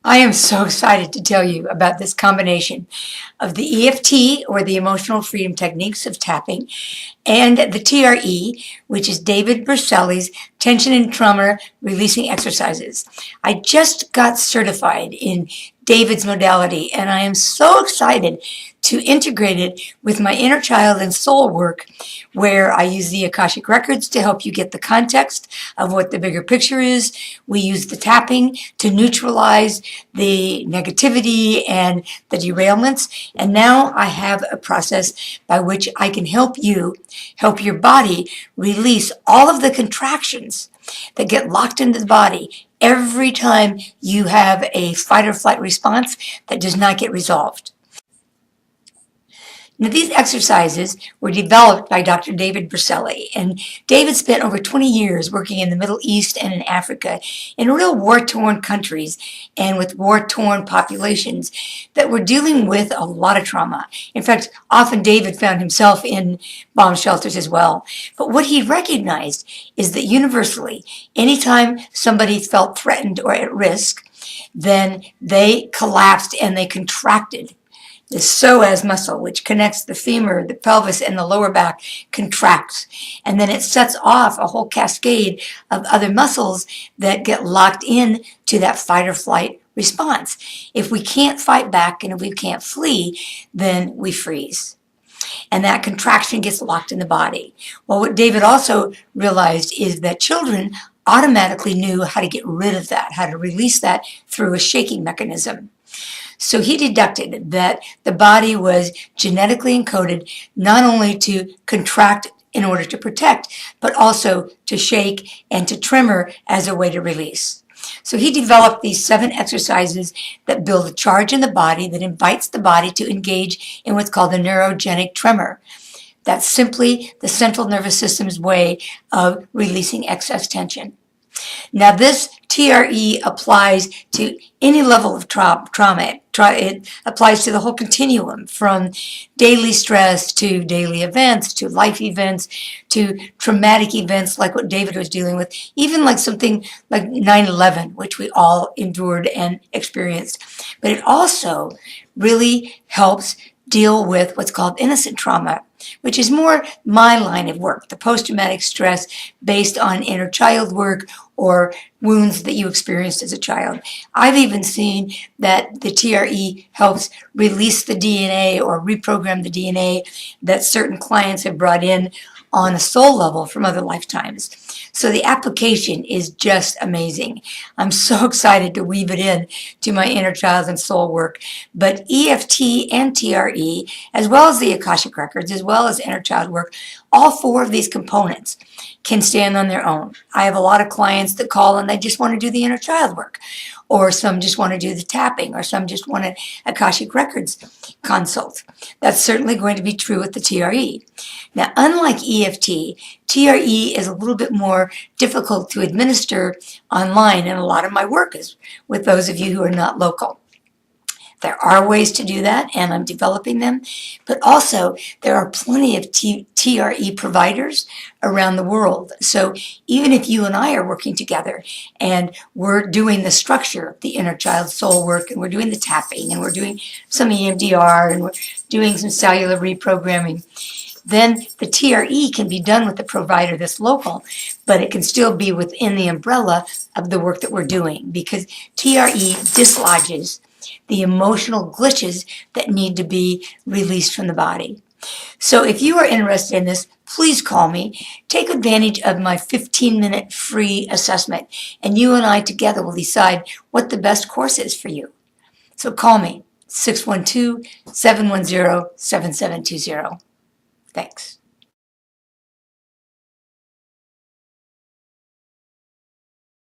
I am so excited to tell you about this combination of the EFT, or the Emotional Freedom Techniques of Tapping, and the TRE, which is David Berceli's Tension and Tremor Releasing Exercises. I just got certified in David's modality, and I am so excited to integrate it with my inner child and soul work, where I use the Akashic Records to help you get the context of what the bigger picture is. We use the tapping to neutralize the negativity and the derailments. And now I have a process by which I can help you, help your body release all of the contractions that get locked into the body every time you have a fight or flight response that does not get resolved. Now, these exercises were developed by Dr. David Berceli, and David spent over 20 years working in the Middle East and in Africa in real war-torn countries and with war-torn populations that were dealing with a lot of trauma. In fact, often David found himself in bomb shelters as well. But what he recognized is that universally, anytime somebody felt threatened or at risk, then they collapsed and they contracted. The psoas muscle, which connects the femur, the pelvis, and the lower back, contracts. And then it sets off a whole cascade of other muscles that get locked in to that fight or flight response. If we can't fight back and if we can't flee, then we freeze. And that contraction gets locked in the body. Well, what David also realized is that children automatically knew how to get rid of that, how to release that through a shaking mechanism. So he deducted that the body was genetically encoded not only to contract in order to protect, but also to shake and to tremor as a way to release. So he developed these 7 exercises that build a charge in the body that invites the body to engage in what's called the neurogenic tremor. That's simply the central nervous system's way of releasing excess tension. Now, this TRE applies to any level of trauma. It applies to the whole continuum, from daily stress to daily events to life events to traumatic events like what David was dealing with, even like something like 9/11, which we all endured and experienced. But it also really helps deal with what's called innocent trauma, which is more my line of work, the post-traumatic stress based on inner child work or wounds that you experienced as a child. I've even seen that the TRE helps release the DNA or reprogram the DNA that certain clients have brought in on a soul level from other lifetimes. So the application is just amazing. I'm so excited to weave it in to my inner child and soul work. But EFT and TRE, as well as the Akashic Records, as well as inner child work, all 4 of these components can stand on their own. I have a lot of clients that call and they just want to do the inner child work, or some just want to do the tapping, or some just want an Akashic Records consult. That's certainly going to be true with the TRE. Now, unlike EFT, TRE is a little bit more difficult to administer online, and a lot of my work is with those of you who are not local. There are ways to do that, and I'm developing them, but also there are plenty of TRE providers around the world. So even if you and I are working together and we're doing the structure of the inner child soul work, and we're doing the tapping, and we're doing some EMDR, and we're doing some cellular reprogramming, then the TRE can be done with the provider that's local, but it can still be within the umbrella of the work that we're doing, because TRE dislodges the emotional glitches that need to be released from the body. So if you are interested in this, please call me. Take advantage of my 15-minute free assessment, and you and I together will decide what the best course is for you. So call me, 612-710-7720. Thanks.